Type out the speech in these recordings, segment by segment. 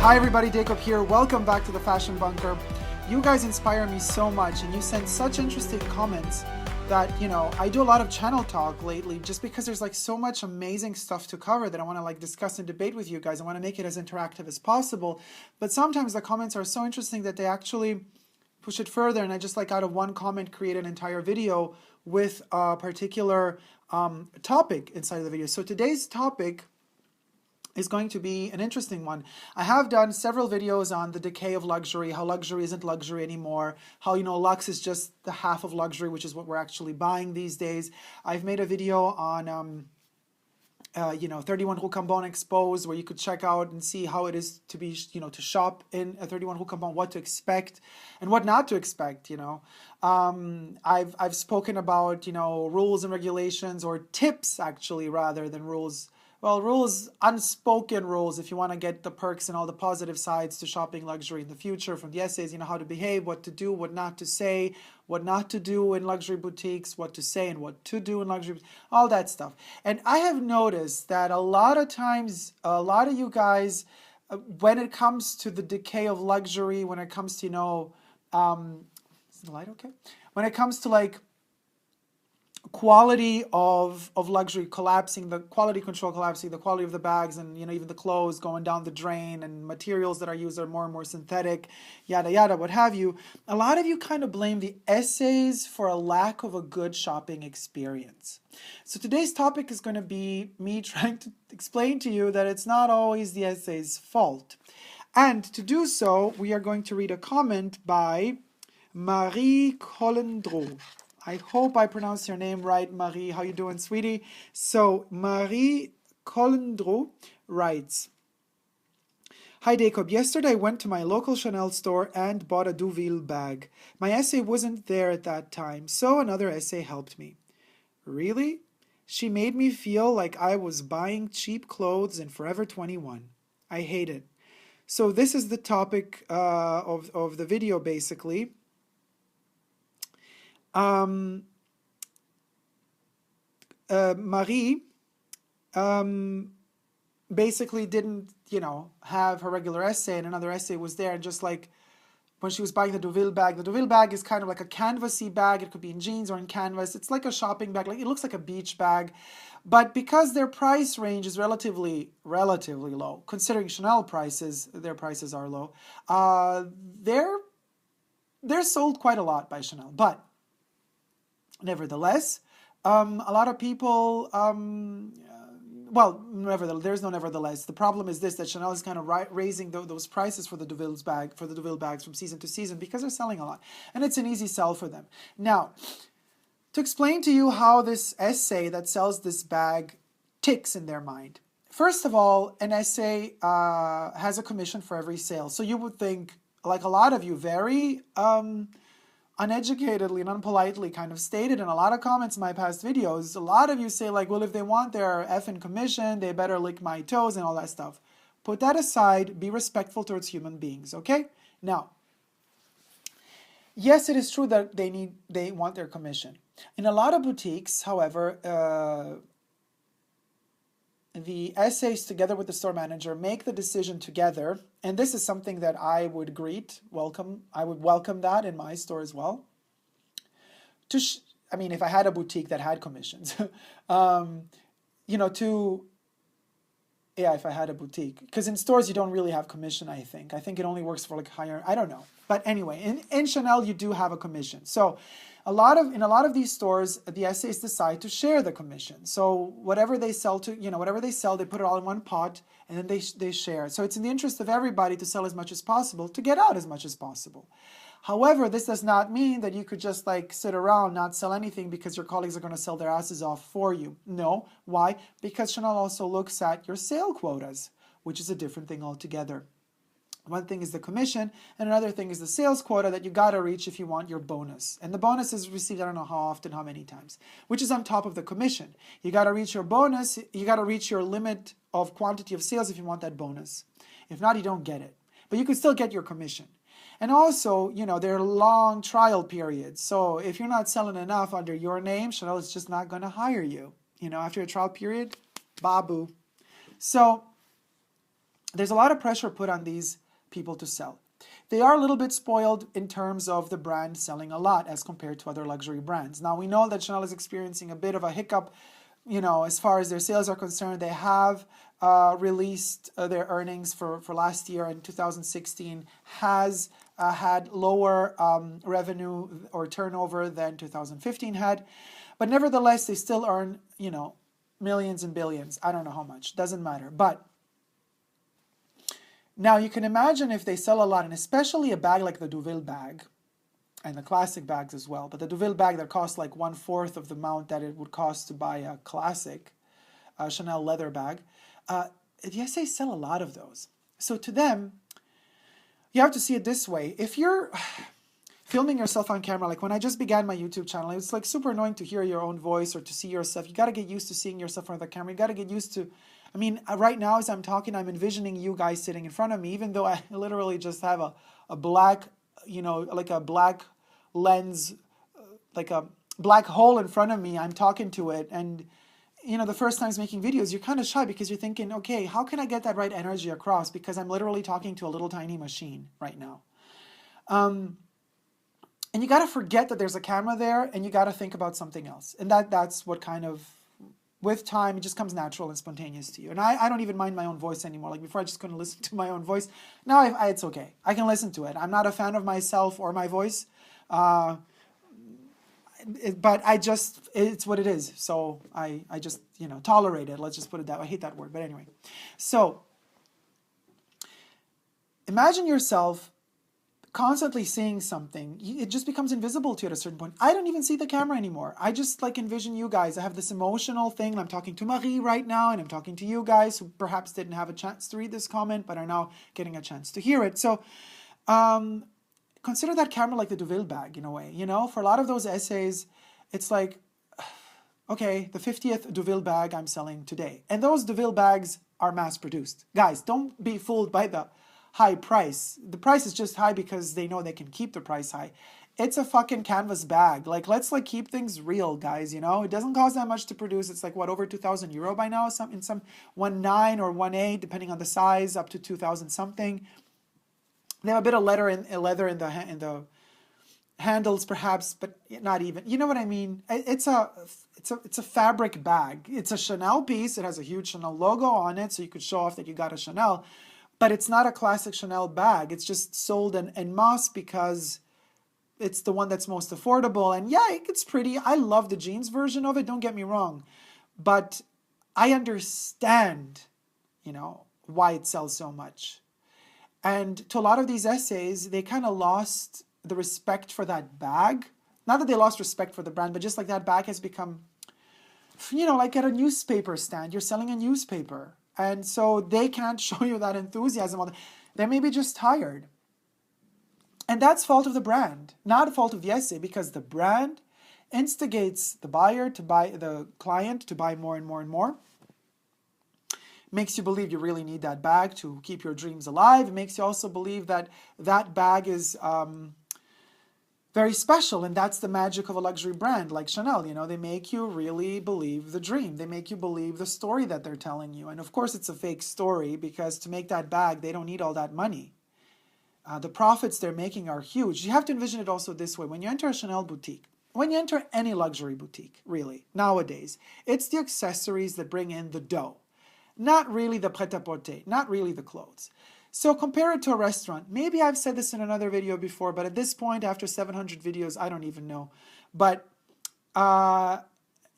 Hi everybody, Dacob here. Welcome back to the Fashion Bunker. You guys inspire me so much and you send such interesting comments that, I do a lot of channel talk lately just because there's like so much amazing stuff to cover that I want to like discuss and debate with you guys. I want to make it as interactive as possible. But sometimes the comments are so interesting that they actually push it further, and I just like out of one comment create an entire video with a particular topic inside of the video. So today's topic is going to be an interesting one. I have done several videos on the decay of luxury, how luxury isn't luxury anymore, how, luxe is just the half of luxury, which is what we're actually buying these days. I've made a video on, 31 Rue CAMBON Exposed, where you could check out and see how it is to be, to shop in a 31 Rue CAMBON, what to expect and what not to expect, I've spoken about, rules and regulations, or tips actually, rather than rules. Well, rules, unspoken rules, if you want to get the perks and all the positive sides to shopping luxury in the future from the essays, how to behave, what to do, what not to say, what not to do in luxury boutiques, what to say and what to do in luxury, all that stuff. And I have noticed that a lot of times, a lot of you guys, when it comes to the decay of luxury, when it comes to, is the light okay? When it comes to like quality of luxury collapsing, the quality control collapsing, the quality of the bags, and even the clothes going down the drain, and materials that are used are more and more synthetic, yada yada, what have you. A lot of you kind of blame the essays for a lack of a good shopping experience. So today's topic is going to be me trying to explain to you that it's not always the essay's fault. And to do so, we are going to read a comment by Marie Collendreau. I hope I pronounced your name right, Marie. How you doing, sweetie? So, Marie Collendreau writes, "Hi, Dacob. Yesterday I went to my local Chanel store and bought a Ville bag. My essay wasn't there at that time, so another essay helped me." Really? She made me feel like I was buying cheap clothes in Forever 21. I hate it. So this is the topic of the video, basically. Marie basically didn't, have her regular essay, and another essay was there. And just like when she was buying the Ville bag is kind of like a canvasy bag. It could be in jeans or in canvas. It's like a shopping bag. Like it looks like a beach bag. But because their price range is relatively low, considering Chanel prices, their prices are low, they're sold quite a lot by Chanel. But nevertheless, a lot of people, there's no nevertheless. The problem is this, that Chanel is kind of raising those prices for the Ville bags from season to season because they're selling a lot. And it's an easy sell for them. Now, to explain to you how this essay that sells this bag ticks in their mind. First of all, an essay has a commission for every sale. So you would think, like a lot of you, very uneducatedly and unpolitely kind of stated in a lot of comments in my past videos, a lot of you say like, well, if they want their effing commission, they better lick my toes and all that stuff. Put that aside, be respectful towards human beings, okay? Now, yes, it is true that they want their commission. In a lot of boutiques, however, the essays together with the store manager make the decision together, and this is something that I would welcome. I would welcome that in my store as well. If I had a boutique that had commissions, if I had a boutique, because in stores you don't really have commission. I think it only works for like higher. I don't know, but anyway, in Chanel you do have a commission. So in a lot of these stores, the essays decide to share the commission. So whatever they sell, they put it all in one pot, and then they share. So it's in the interest of everybody to sell as much as possible, to get out as much as possible. However, this does not mean that you could just like sit around, not sell anything because your colleagues are going to sell their asses off for you. No. Why? Because Chanel also looks at your sale quotas, which is a different thing altogether. One thing is the commission, and another thing is the sales quota that you gotta reach if you want your bonus. And the bonus is received, I don't know how often, how many times, which is on top of the commission. You gotta reach your bonus, you gotta reach your limit of quantity of sales if you want that bonus. If not, you don't get it. But you can still get your commission. And also, there are long trial periods. So if you're not selling enough under your name, Chanel is just not gonna hire you. After a trial period, babu. So there's a lot of pressure put on these people to sell. They are a little bit spoiled in terms of the brand selling a lot as compared to other luxury brands. Now, we know that Chanel is experiencing a bit of a hiccup, you know, as far as their sales are concerned. They have released their earnings for last year, in 2016 has had lower revenue or turnover than 2015 had. But nevertheless, they still earn, you know, millions and billions. I don't know how much, doesn't matter. But now you can imagine if they sell a lot, and especially a bag like the Ville bag, and the classic bags as well, but the Ville bag that costs like 1/4 of the amount that it would cost to buy a classic Chanel leather bag, yes, they sell a lot of those. So to them, you have to see it this way. If you're filming yourself on camera, like when I just began my YouTube channel, it's like super annoying to hear your own voice or to see yourself. You got to get used to seeing yourself on the camera. You got to get used to, I mean, right now as I'm talking, I'm envisioning you guys sitting in front of me, even though I literally just have a black, you know, like a black lens, like a black hole in front of me. I'm talking to it, and you know, the first times making videos, you're kind of shy because you're thinking, okay, how can I get that right energy across? Because I'm literally talking to a little tiny machine right now. And you got to forget that there's a camera there, and you got to think about something else. And that's what kind of, with time, it just comes natural and spontaneous to you. And I don't even mind my own voice anymore. Like before, I just couldn't listen to my own voice. Now it's okay. I can listen to it. I'm not a fan of myself or my voice. But it's what it is. So I just, you know, tolerate it. Let's just put it that way. I hate that word, but anyway. So imagine yourself constantly seeing something. It just becomes invisible to you at a certain point. I don't even see the camera anymore. I just like envision you guys. I have this emotional thing. I'm talking to Marie right now, and I'm talking to you guys who perhaps didn't have a chance to read this comment, but are now getting a chance to hear it. So, consider that camera like the Ville bag in a way, you know, for a lot of those essays, it's like, okay, the 50th Ville bag I'm selling today. And those Ville bags are mass produced. Guys, don't be fooled by the high price. The price is just high because they know they can keep the price high. It's a fucking canvas bag. Like, let's like keep things real, guys, you know? It doesn't cost that much to produce. It's like, what, over 2,000 euro by now? In some 1.9 or 1.8, depending on the size, up to 2,000 something. They have a bit of leather in the handles, perhaps, but not even. You know what I mean? It's a fabric bag. It's a Chanel piece. It has a huge Chanel logo on it, so you could show off that you got a Chanel. But it's not a classic Chanel bag. It's just sold en masse because it's the one that's most affordable. And yeah, it's pretty. I love the jeans version of it. Don't get me wrong, but I understand, you know, why it sells so much. And to a lot of these essays, they kind of lost the respect for that bag. Not that they lost respect for the brand, but just like that bag has become, you know, like at a newspaper stand, you're selling a newspaper. And so they can't show you that enthusiasm. They may be just tired. And that's fault of the brand, not a fault of the essay, because the brand instigates the buyer to buy, the client to buy more and more and more. Makes you believe you really need that bag to keep your dreams alive. It makes you also believe that that bag is very special, and that's the magic of a luxury brand like Chanel. You know, they make you really believe the dream. They make you believe the story that they're telling you. And of course, it's a fake story, because to make that bag, they don't need all that money. The profits they're making are huge. You have to envision it also this way. When you enter a Chanel boutique, when you enter any luxury boutique, really, nowadays, it's the accessories that bring in the dough. Not really the pret-à-porter, not really the clothes. So compare it to a restaurant. Maybe I've said this in another video before, but at this point, after 700 videos, I don't even know. But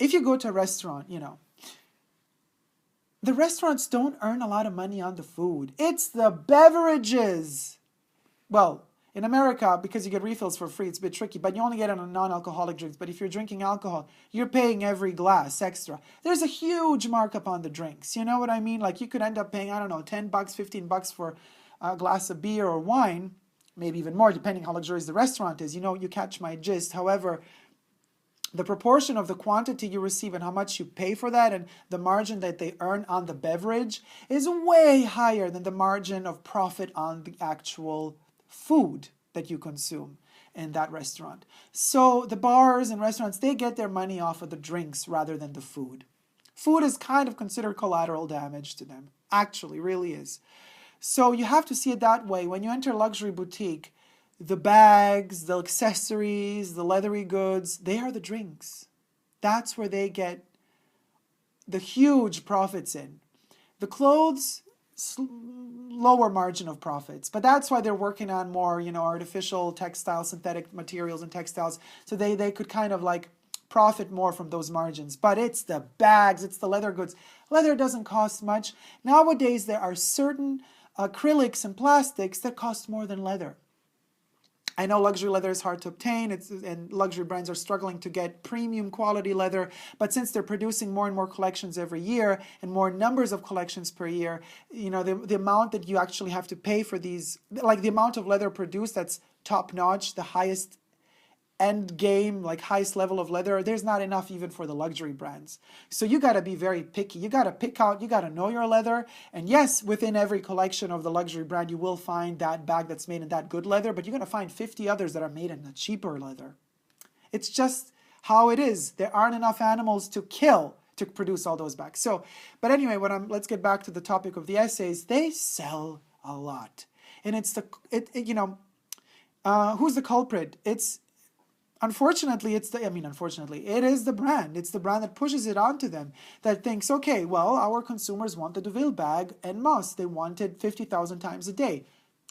if you go to a restaurant, you know, the restaurants don't earn a lot of money on the food. It's the beverages. Well, in America, because you get refills for free, it's a bit tricky, but you only get it on non-alcoholic drinks. But if you're drinking alcohol, you're paying every glass extra. There's a huge markup on the drinks. You know what I mean? Like, you could end up paying, I don't know, 10 bucks, 15 bucks for a glass of beer or wine, maybe even more, depending how luxurious the restaurant is. You know, you catch my gist. However, the proportion of the quantity you receive and how much you pay for that and the margin that they earn on the beverage is way higher than the margin of profit on the actual food that you consume in that restaurant. So the bars and restaurants, they get their money off of the drinks rather than the food. Food is kind of considered collateral damage to them. Actually, really is. So you have to see it that way. When you enter luxury boutique, the bags, the accessories, the leathery goods, they are the drinks. That's where they get the huge profits in. The clothes, lower margin of profits, but that's why they're working on more, artificial textile, synthetic materials and textiles, so they could kind of like profit more from those margins. But it's the bags, it's the leather goods. Leather doesn't cost much. Nowadays, there are certain acrylics and plastics that cost more than leather. I know luxury leather is hard to obtain, and luxury brands are struggling to get premium quality leather, but since they're producing more and more collections every year and more numbers of collections per year, the amount that you actually have to pay for these, like the amount of leather produced that's top notch, the highest end game, like highest level of leather, there's not enough even for the luxury brands. So you got to be very picky. You got to pick out, you got to know your leather. And yes, within every collection of the luxury brand, you will find that bag that's made in that good leather, but you're going to find 50 others that are made in the cheaper leather. It's just how it is. There aren't enough animals to kill to produce all those bags. So, but anyway, let's get back to the topic of the essays. They sell a lot. And it's who's the culprit? Unfortunately, it is the brand. It's the brand that pushes it onto them, that thinks, okay, well, our consumers want the Ville bag en masse. They want it 50,000 times a day.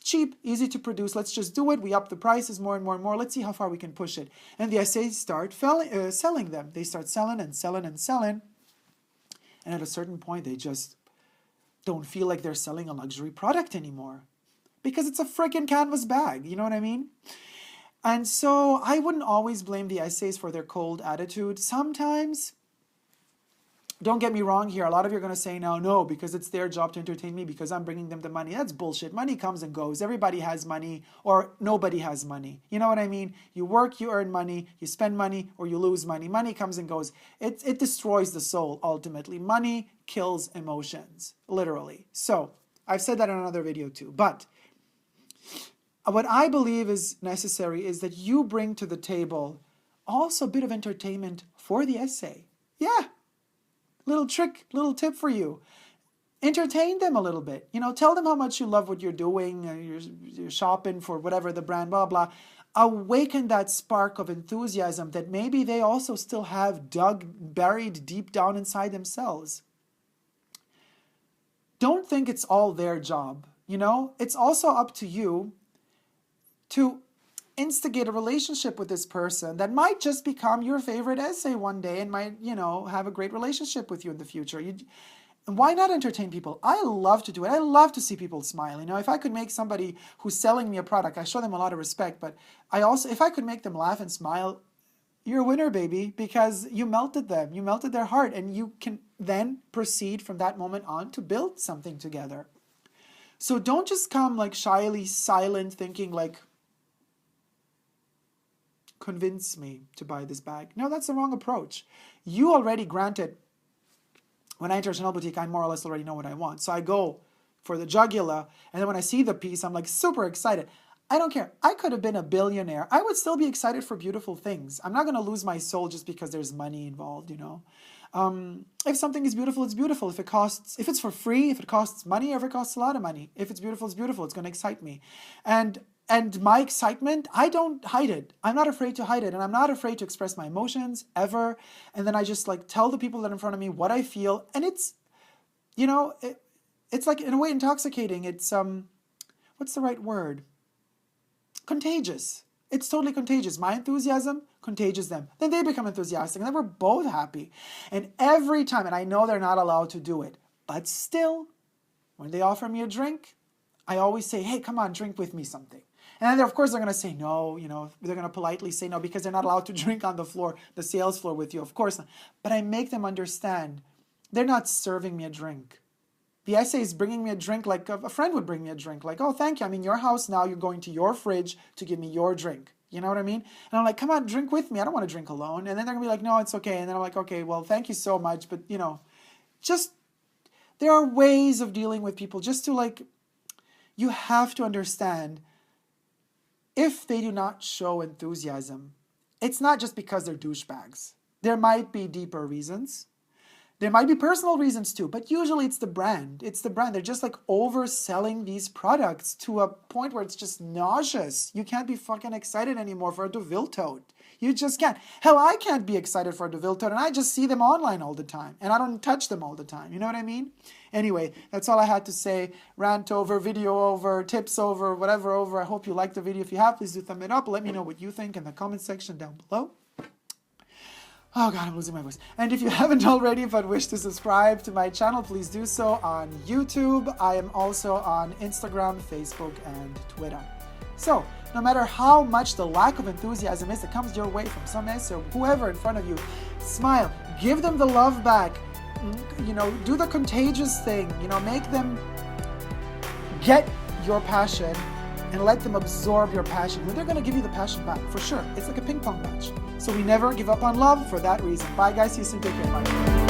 Cheap, easy to produce. Let's just do it. We up the prices more and more and more. Let's see how far we can push it. And the essays start selling them. They start selling and selling and selling. And at a certain point, they just don't feel like they're selling a luxury product anymore. Because it's a freaking canvas bag. You know what I mean? And so I wouldn't always blame the essays for their cold attitude. Sometimes, don't get me wrong here, a lot of you are going to say now, no, because it's their job to entertain me because I'm bringing them the money. That's bullshit. Money comes and goes. Everybody has money or nobody has money. You know what I mean? You work, you earn money, you spend money, or you lose money. Money comes and goes. It destroys the soul, ultimately. Money kills emotions, literally. So, I've said that in another video too. But what I believe is necessary is that you bring to the table also a bit of entertainment for the essay. Yeah, little trick, little tip for you. Entertain them a little bit. Tell them how much you love what you're doing, you're shopping for whatever the brand, blah, blah. Awaken that spark of enthusiasm that maybe they also still have buried deep down inside themselves. Don't think it's all their job. It's also up to you to instigate a relationship with this person that might just become your favorite essay one day and might, have a great relationship with you in the future. Why not entertain people? I love to do it. I love to see people smile. If I could make somebody who's selling me a product, I show them a lot of respect, but if I could make them laugh and smile, you're a winner, baby, because you melted them. You melted their heart, and you can then proceed from that moment on to build something together. So don't just come like shyly silent thinking like, convince me to buy this bag. No, that's the wrong approach. You already, granted, when I enter a Chanel boutique, I more or less already know what I want. So I go for the jugular, and then when I see the piece, I'm like super excited. I don't care. I could have been a billionaire. I would still be excited for beautiful things. I'm not going to lose my soul just because there's money involved, If something is beautiful, it's beautiful. If it's for free, if it costs money, or if it costs a lot of money. If it's beautiful, it's beautiful. It's going to excite me. And my excitement, I don't hide it. I'm not afraid to hide it. And I'm not afraid to express my emotions ever. And then I just tell the people that are in front of me what I feel. And it's, it's like in a way intoxicating. It's, what's the right word? Contagious. It's totally contagious. My enthusiasm contagious them. Then they become enthusiastic. And then we're both happy. And every time, and I know they're not allowed to do it, but still, when they offer me a drink, I always say, hey, come on, drink with me something. And then, of course, they're going to say no, they're going to politely say no because they're not allowed to drink on the floor, the sales floor with you, of course not. But I make them understand they're not serving me a drink. The essay is bringing me a drink like a friend would bring me a drink. Like, oh, thank you. I'm in your house now. You're going to your fridge to give me your drink. You know what I mean? And I'm like, come on, drink with me. I don't want to drink alone. And then they're going to be like, no, it's okay. And then I'm like, okay, well, thank you so much. But, just there are ways of dealing with people just to you have to understand if they do not show enthusiasm, it's not just because they're douchebags. There might be deeper reasons. There might be personal reasons too, but usually it's the brand. It's the brand. They're just like overselling these products to a point where it's just nauseous. You can't be fucking excited anymore for a DeVille tote. You just can't. Hell, I can't be excited for a DeVille tote, and I just see them online all the time, and I don't touch them all the time. You know what I mean? Anyway, that's all I had to say. Rant over, video over, tips over, whatever over. I hope you liked the video. If you have, please do thumb it up. Let me know what you think in the comment section down below. Oh God, I'm losing my voice. And if you haven't already but wish to subscribe to my channel, please do so on YouTube. I am also on Instagram, Facebook, and Twitter. So, no matter how much the lack of enthusiasm is that comes your way from some S or whoever in front of you, smile, give them the love back, you know, do the contagious thing, you know, make them get your passion and let them absorb your passion. And they're going to give you the passion back, for sure. It's like a ping pong match. So we never give up on love for that reason. Bye guys, see you soon, take care, bye.